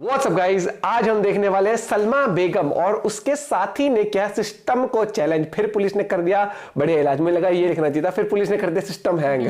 What's up guys, आज हम देखने वाले हैं सलमा बेगम और उसके साथी ने क्या सिस्टम को चैलेंज। फिर पुलिस ने कर दिया बड़े इलाज में लगा ये लिखना चाहिए था, फिर पुलिस ने कर दिया सिस्टम हैंग।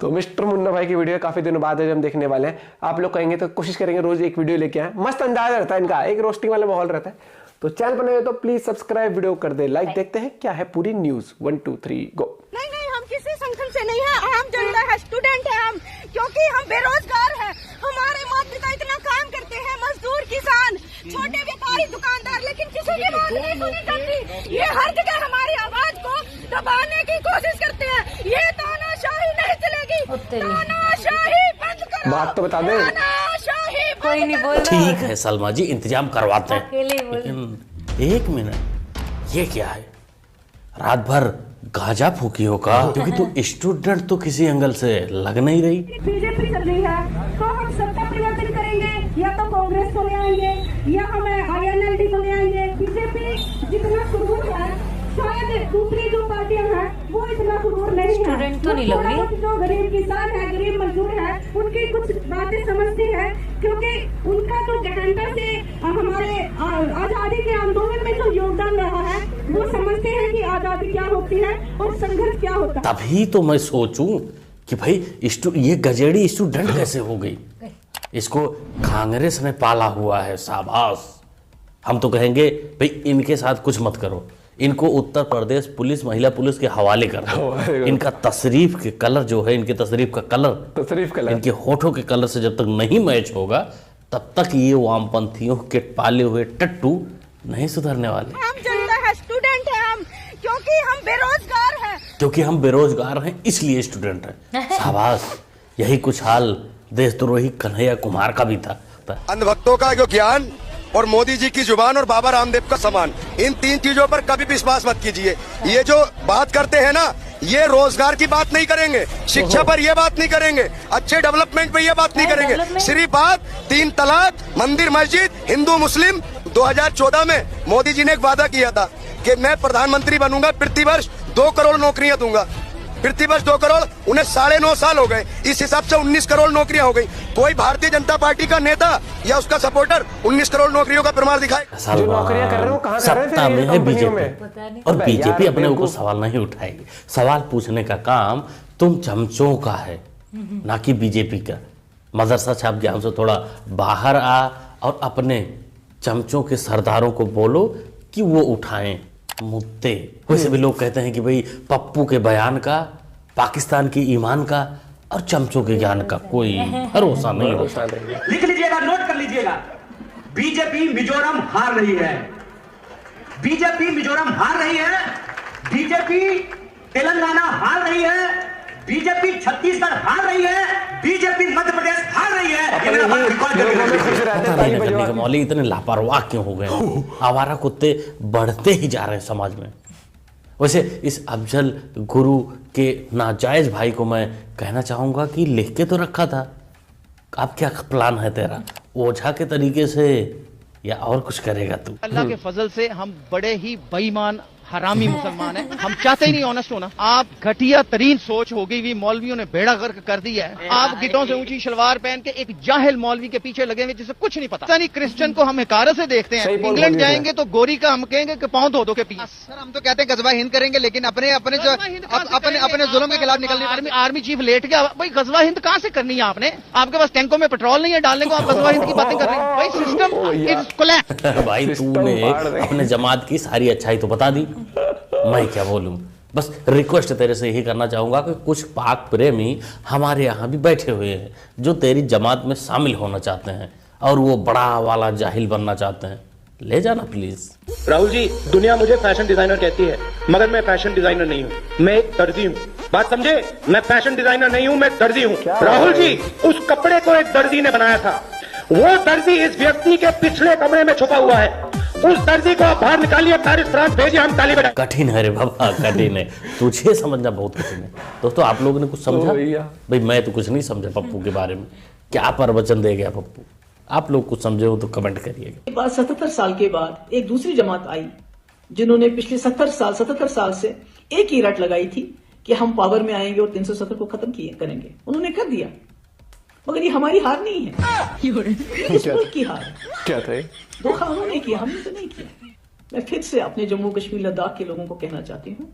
तो मिस्टर मुन्ना भाई की वीडियो काफी दिनों बाद हम देखने वाले हैं। आप लोग कहेंगे तो कोशिश करेंगे रोज एक वीडियो लेके आए। मस्त अंदाज रहता है इनका, एक रोस्टिंग वाला माहौल रहता है। तो चैनल पर नए हो तो प्लीज सब्सक्राइब, वीडियो कर दे लाइक। देखते हैं क्या है पूरी न्यूज। 1 2 3 गो। नहीं, हम किसी संगठन से नहीं है, आम जनता है, स्टूडेंट है हम, क्योंकि हम बेरोजगार हैं। हमारे माता पिता इतना काम करते हैं, मजदूर, किसान, छोटे व्यापारी, दुकानदार, लेकिन किसी की बात नहीं सुनी जाती। ये हर जगह हमारी आवाज को दबाने की कोशिश करते हैं। ये तानाशाही नहीं चलेगी, तानाशाही बंद करो। बात तो बता दे। तानाशाही कोई नहीं बोल रहा। ठीक है सलमा जी, इंतजाम करवाते हैं। अकेले ही बोल। लेकिन एक मिनट, ये क्या है? रात भर गांजा फूकी हो का? क्योंकि तू स्टूडेंट तो किसी एंगल से लग नहीं रही। बीजेपी चल रही है तो हम सत्ता परिवर्तन करेंगे, या तो कांग्रेस को ले आएंगे या हम INLD को ले आएंगे। बीजेपी जितना सुरूर है शायद दूसरी जो पार्टियां हैं वो इतना सुरूर नहीं है। स्टूडेंट तो नहीं लग रही। जो गरीब किसान है, गरीब मजदूर है, उनकी कुछ बातें समझती है, क्योंकि उनका तो गहनता से हमारे आजादी के आंदोलन में जो योगदान रहा है वो समझते हैं कि आजादी क्या होती है और संघर्ष क्या होता है। तभी तो मैं सोचूं कि भाई ये गजेड़ी स्टूडेंट कैसे हो गई। इसको कांग्रेस ने पाला हुआ है, शाबाश। हम तो कहेंगे भाई इनके साथ कुछ मत करो, इनको उत्तर प्रदेश पुलिस, महिला पुलिस के हवाले कर दो। इनका तशरीफ के कलर जो है, इनके तशरीफ का कलर, इनके होठों के कलर से जब तक नहीं मैच होगा तब तक ये वामपंथियों के पाले हुए टट्टू नहीं सुधरने वाले। हम जनता है, स्टूडेंट है हम, क्योंकि हम बेरोजगार हैं इसलिए स्टूडेंट हैं। शाबाश। यही कुछ हाल देशद्रोही कन्हैया कुमार का भी था। अंधभक्तों का जो ज्ञान और मोदी जी की जुबान और बाबा रामदेव का सम्मान, इन तीन चीजों पर कभी विश्वास मत कीजिए। ये जो बात करते हैं ना, ये रोजगार की बात नहीं करेंगे, शिक्षा पर ये बात नहीं करेंगे, अच्छे डेवलपमेंट पर ये बात नहीं करेंगे। सिर्फ बात 3 तलाक, मंदिर मस्जिद, हिंदू मुस्लिम। 2014 में मोदी जी ने एक वादा किया था कि मैं प्रधानमंत्री बनूंगा, प्रतिवर्ष 2 करोड़ नौकरियां दूंगा। प्रतिवर्ष 2 करोड़, उन्हें 9.5 साल हो गए, इस हिसाब से 19 करोड़ नौकरियां हो गई। कोई भारतीय जनता पार्टी का नेता या उसका सपोर्टर 19 करोड़ नौकरियों का प्रमाण दिखाए। जो नौकरियां कर रहे हो कहां कर रहे थे? सत्ता में है बीजेपी, और बीजेपी अपने ऊपर बेवकूफ। सवाल नहीं उठाएगी। सवाल पूछने का काम तुम चमचों का है, ना कि बीजेपी का। मदरसा छाप ज्ञान से थोड़ा बाहर आ और अपने चमचों के सरदारों को बोलो कि वो उठाएं मुद्दे। वैसे भी लोग कहते हैं कि भाई पप्पू के बयान का, पाकिस्तान की ईमान का और चमचों के ज्ञान का कोई भरोसा नहीं होता। लिख लीजिएगा, नोट कर लीजिएगा। बीजेपी मिजोरम हार रही है, बीजेपी मिजोरम हार रही है, बीजेपी तेलंगाना हार रही है, बीजेपी छत्तीसगढ़ हार रही है, बीजेपी मध्य प्रदेश हार रही है। ये मेरा बात रिकॉर्ड कर लीजिए। मौली इतने लापरवाह क्यों हो गए? आवारा कुत्ते बढ़ते ही जा रहे हैं समाज में। वैसे इस अफजल गुरु के नाजायज भाई को मैं कहना चाहूंगा कि लिख के तो रखा था। अब क्या प्लान है तेरा? ओझा के तरीके से या और कुछ करेगा तू? अल्लाह के फजल से हम बड़े ही बेईमान हरामी मुसलमान हैं। हम चाहते ही नहीं ऑनेस्ट होना। आप घटिया तरीन सोच हो गई हुई मौलवियों ने बेड़ा गर्क कर दिया है। आप गिटों से ऊंची शलवार पहन के एक जाहिल मौलवी के पीछे लगे हुए जिसे कुछ नहीं पता। नहीं, क्रिश्चियन को हम हकारत से देखते हैं। इंग्लैंड जाएंगे तो गोरी का हम कहेंगे कि पाँव धो के पी। सर हम तो कहते हैं गजवा हिंद करेंगे, लेकिन अपने जुल्म के खिलाफ निकलने। आर्मी चीफ लेट गया भाई, गजवा हिंद कहाँ से करनी है आपने? आपके पास टैंकों में पेट्रोल नहीं है डालने को, आप गजवा हिंद की बातें कर रहे हैं। भाई सिस्टम इज कोलैप्स। भाई तूने अपने जमात की सारी अच्छाई तो बता दी, मैं क्या बोलूं। बस रिक्वेस्ट तेरे से यही करना चाहूंगा कि कुछ पाक प्रेमी हमारे यहाँ भी बैठे हुए हैं जो तेरी जमात में शामिल होना चाहते हैं और वो बड़ा वाला जाहिल बनना चाहते हैं। ले जाना प्लीज। राहुल जी, दुनिया मुझे फैशन डिजाइनर कहती है, मगर मैं फैशन डिजाइनर नहीं हूँ, मैं एक दर्जी हूँ। बात समझे? मैं फैशन डिजाइनर नहीं हूँ, मैं दर्जी हूँ। राहुल जी, उस कपड़े को एक दर्जी ने बनाया था। वो दर्जी इस व्यक्ति के पिछले कमरे में छुपा हुआ है। उस दर्जी को आप बाहर निकालिए, पेरिस फ्रांस भेजिए, हम ताली बजाएं। कठिन है रे बाबा, कठिन है। तुझे समझना बहुत कठिन है। दोस्तों आप लोगों ने कुछ समझा? भाई मैं तो कुछ नहीं समझा पप्पू के बारे में। क्या प्रवचन दे गया पप्पू? आप लोग कुछ समझे हो तो कमेंट करिएगा। 77 साल के बाद एक दूसरी जमात आई जिन्होंने पिछले 77 साल से एक ही रट लगाई थी कि हम पावर में आएंगे और 370 को खत्म करेंगे। उन्होंने कर दिया। मगर ये हमारी हार नहीं है, इस मुल्क की हार है। क्या था ये? धोखा उन्होंने किया, हमने तो नहीं किया। मैं फिर से अपने जम्मू कश्मीर लद्दाख के लोगों को कहना चाहती हूँ,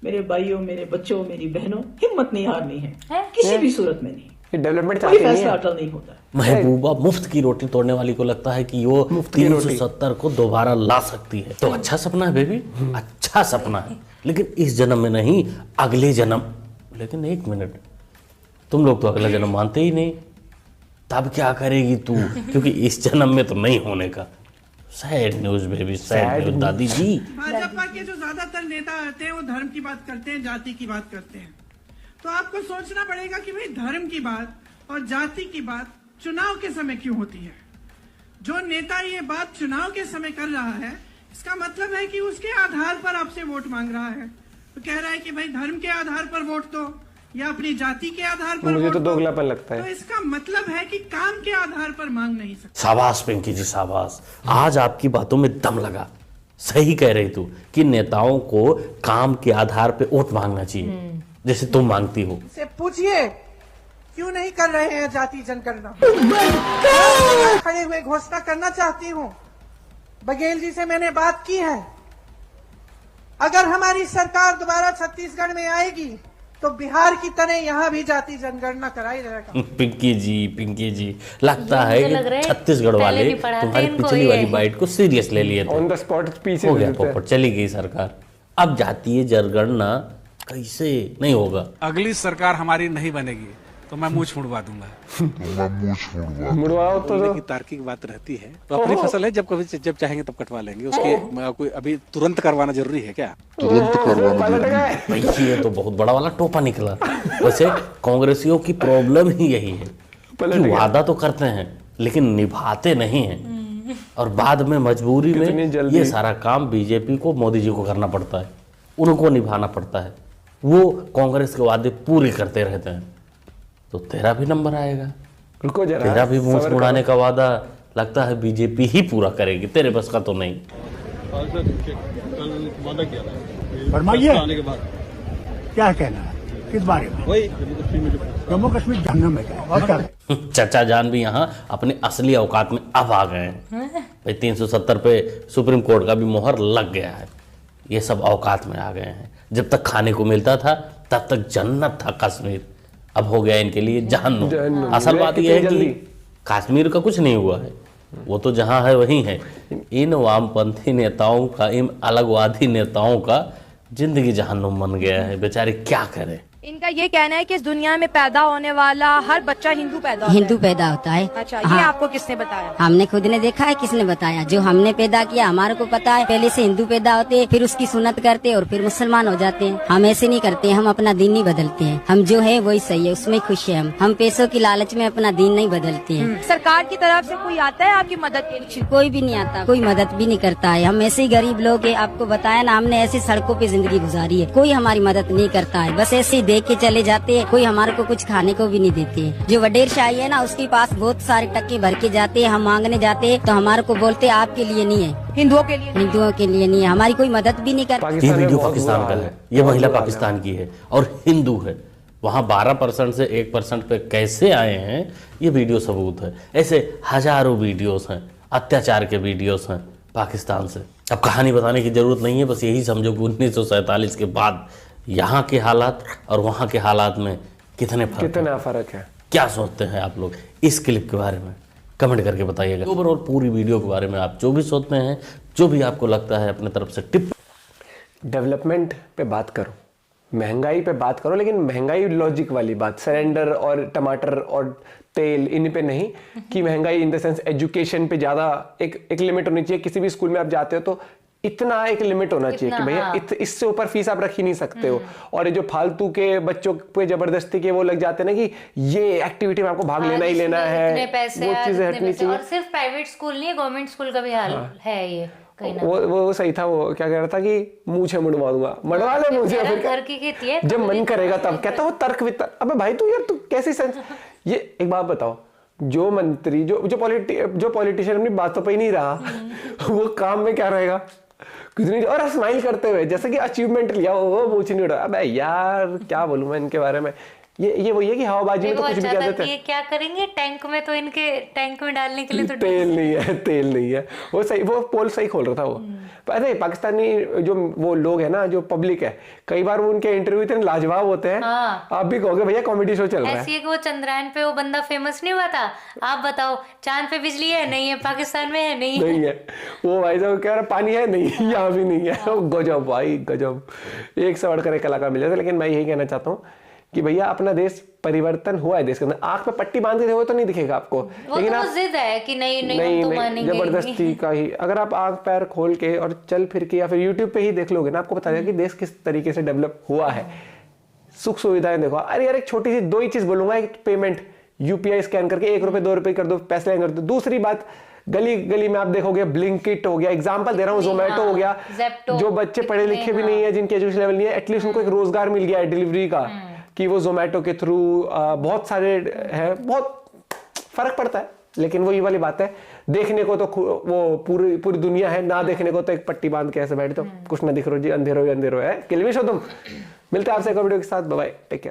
मेरे भाइयों, मेरे बच्चों, मेरी बहनों, हिम्मत नहीं हारनी है, किसी भी सूरत में नहीं। ये डेवलपमेंट कोई चाहते नहीं फैसला है। अटल नहीं होता। महबूबा मुफ्त की रोटी तोड़ने वाली को लगता है कि वो 370 को दोबारा ला सकती है। तो अच्छा सपना है बेबी, अच्छा सपना है, लेकिन इस जन्म में नहीं, अगले जन्म। लेकिन एक मिनट, तुम लोग तो अगला जन्म मानते ही नहीं, तब क्या करेगी तू? क्योंकि इस जन्म में तो नहीं होने का। Sad news baby, sad news दादी जी। भाजपा के जो ज्यादातर नेता आते हैं वो धर्म की बात करते हैं, जाति की बात करते हैं। तो आपको सोचना पड़ेगा कि भाई धर्म की बात और जाति की बात चुनाव के समय क्यों होती है। जो नेता ये बात चुनाव के समय कर रहा है, इसका मतलब है कि उसके आधार पर आपसे वोट मांग रहा है। तो कह रहा है कि भाई धर्म के आधार पर वोट दो या अपनी जाति के आधार पर मुझे वोट तो दो। दोगलापन लगता है। तो इसका मतलब है कि काम के आधार पर मांग नहीं सकते। शाबाश पिंकी जी, शाबाश। आज आपकी बातों में दम लगा। सही कह रही तू कि नेताओं को काम के आधार पे वोट मांगना चाहिए, जैसे तुम मांगती हो। से पूछिए क्यों नहीं कर रहे हैं जाति जनगणना। खड़े हुए घोषणा करना चाहती हूँ, बघेल जी से मैंने बात की है, अगर हमारी सरकार दोबारा छत्तीसगढ़ में आएगी तो बिहार की तरह यहाँ भी जाति जनगणना कराई जाएगा। पिंकी जी, लगता है मुझे लग रहा कि है छत्तीसगढ़ पहले वाले भी पढ़ाते तुम्हारी इनको पिछली ये। वाली बाइट को सीरियस ले लिए थे। ऑन द स्पॉट पीछे हो हो गया जाते हैं। पोपट, चली गई सरकार। अब जातीय जनगणना कैसे नहीं होगा? अगली सरकार हमारी नहीं बनेगी तो मैं मुंह छुड़वा दूंगा। मुड़वाओ तो की तार्किक बात रहती है, तो अपनी फसल है, जब चाहेंगे तब कटवा लेंगे। उसके कोई अभी तुरंत करवाना जरूरी है क्या? पलट गए। भाई ये तो बहुत बड़ा वाला टोपा निकला। वैसे कांग्रेसियों की प्रॉब्लम ही यही है कि वादा तो करते हैं लेकिन निभाते नहीं हैं, और बाद में मजबूरी में ये सारा काम बीजेपी को, मोदी जी को करना पड़ता है, उनको निभाना पड़ता है। वो कांग्रेस के वादे पूरे करते रहते हैं। तो तेरा भी नंबर आएगा, रुको जरा, तेरा भी मुंह छुड़ाने का वादा लगता है बीजेपी ही पूरा करेगी, तेरे बस का तो नहीं। फरमाइए, क्या कहना है, किस बारे में? वही जम्मू कश्मीर जहन्नम में क्या, और क्या? चाचा जान भी यहाँ अपने असली औकात में अब आ गए हैं। भाई 370 पे सुप्रीम कोर्ट का भी मोहर लग गया है। ये सब औकात में आ गए हैं। जब तक खाने को मिलता था तब तक जन्नत था कश्मीर, अब हो गया इनके लिए जहन्नुम। असल बात यह है कि कश्मीर का कुछ नहीं हुआ है, वो तो जहां है वहीं है। इन वामपंथी नेताओं का, इन अलगवादी नेताओं का जिंदगी जहन्नुम बन गया है। बेचारे क्या करें। इनका ये कहना है कि इस दुनिया में पैदा होने वाला हर बच्चा हिंदू पैदा होता है। अच्छा, ये आपको किसने बताया? हमने खुद ने देखा है, किसने बताया? जो हमने पैदा किया हमारे को पता है। पहले से हिंदू पैदा होते, फिर उसकी सुन्नत करते और फिर मुसलमान हो जाते हैं। हम ऐसे नहीं करते, हम अपना दीन नहीं बदलते हैं। हम जो है वही सही है, उसमें खुश है। हम पैसों की लालच में अपना दीन नहीं बदलते हैं। सरकार की तरफ से कोई आता है आपकी मदद के लिए? कोई भी नहीं आता, कोई मदद भी नहीं करता है। हम ऐसे ही गरीब लोग हैं, आपको बताया ना, हमने ऐसी सड़कों पे जिंदगी गुजारी है। कोई हमारी मदद नहीं करता है, बस ऐसे ही देख के चले जाते हैं। कोई हमारे को कुछ खाने को भी नहीं देते हैं। जो वडेरशाही है ना, उसके पास बहुत सारे टक्के भर के जाते हैं। हम मांगने जाते हैं तो हमारे को बोलते हैं आपके लिए नहीं है, हिंदुओं के लिए नहीं है। हमारी कोई मदद भी नहीं करती। ये वीडियो पाकिस्तान का है, ये महिला पाकिस्तान की है और हिंदू है। वहाँ 12% से 1% पे कैसे आए हैं, ये वीडियो सबूत है। ऐसे हजारों वीडियोस हैं, अत्याचार के वीडियोस हैं पाकिस्तान से। अब कहानी बताने की जरूरत नहीं है, बस यही समझो कि 1947 के बाद यहाँ के हालात और वहाँ के हालात में कितना फर्क है। क्या सोचते हैं आप लोग इस क्लिप के बारे में? कमेंट करके बताइएगा। ओवरऑल पूरी वीडियो के बारे में आप जो भी सोचते हैं, जो भी आपको लगता है, अपने तरफ से टिप। डेवलपमेंट पे बात करो, महंगाई पे बात करो, लेकिन महंगाई लॉजिक वाली बात, सिलेंडर और टमाटर और तेल इन पे नहीं, कि महंगाई इन द सेंस एजुकेशन पे ज़्यादा एक लिमिट होनी चाहिए। किसी भी स्कूल में आप जाते हो तो इतना एक लिमिट होना चाहिए कि भैया इससे ऊपर फीस आप रख ही नहीं सकते हो। और ये जो फालतू के बच्चों पे जबरदस्ती के वो लग जाते हैं ना कि ये एक्टिविटी में आपको भाग लेना ही लेना है, वो चीजें हटनी चाहिए। और सिर्फ प्राइवेट स्कूल नहीं है, गवर्नमेंट स्कूल का भी हाल है ये। वो सही था। वो क्या कह रहा था कि मुझे मुड़वा दूंगा, मड़वा ले मुझे, जब मन करेगा तब। कहता वो तर्क वितर्क। अबे भाई तू यार, तू कैसी सेंस। ये एक बात बताओ, जो मंत्री जो पॉलिटिशियन अपनी बातों पे ही नहीं रहा, वो काम में क्या रहेगा? कुछ नहीं। और स्माइल करते हुए जैसे कि अचीवमेंट लिया, वो पूछ नहीं उड़ा। अबे यार क्या बोलूं मैं इनके बारे में। ये वही है कि हवाबाजी में तो देखो कुछ भी अच्छा कह था देते कि हैं। ये क्या करेंगे, टैंक में तो इनके टैंक में डालने के लिए तो तेल नहीं है। वो सही, वो पोल सही खोल रहा था वो। अरे पाकिस्तानी जो वो लोग है ना, जो पब्लिक है, कई बार वो उनके इंटरव्यू इतने लाजवाब होते हैं, आप भी कहोगे भैया कॉमेडी शो चल रहा है। ऐसी है कि वो चंद्रयान पे वो बंदा फेमस नहीं हुआ था, आप बताओ चांद पे बिजली है नहीं है, पाकिस्तान में है नहीं है। वो भाई साहब कह रहा पानी है नहीं, यहाँ भी नहीं है। गजब भाई गजब, एक से बढ़कर एक कलाकार मिले थे। लेकिन मैं यही कहना चाहता हूँ कि भैया अपना देश परिवर्तन हुआ है देश के अंदर। आंख पे पट्टी बांध के देखो तो नहीं दिखेगा आपको, लेकिन आप जिद है कि नहीं तो मानेंगे, जबरदस्ती का ही। अगर आप आंख पैर खोल के और चल फिर के या फिर यूट्यूब पे ही देख लोगे ना, आपको पता चलेगा कि देश किस तरीके से डेवलप हुआ है। सुख सुविधाएं देखो। अरे यार एक छोटी सी दो ही चीज बोलूंगा, एक पेमेंट यूपीआई स्कैन करके 1 रुपए 2 रुपए कर दो, पैसे कर दो। दूसरी बात, गली गली में आप देखोगे ब्लिंकिट हो गया, एग्जांपल दे रहा हूँ, जोमेटो हो गया। जो बच्चे पढ़े लिखे भी नहीं है, जिनके एजुकेशन लेवल नहीं है, एटलीस्ट उनको एक रोजगार मिल गया है डिलीवरी का, कि वो जोमेटो के थ्रू बहुत सारे है, बहुत फर्क पड़ता है। लेकिन वो ये वाली बात है, देखने को तो वो पूरी दुनिया है, ना देखने को तो एक पट्टी बांध के ऐसे बैठे तो कुछ ना दिख रो जी, अंधेरो ही अंधेरो है। किलमिश हो तुम। मिलते हैं आपसे एक वीडियो के साथ, बाय बाय, टेक केयर।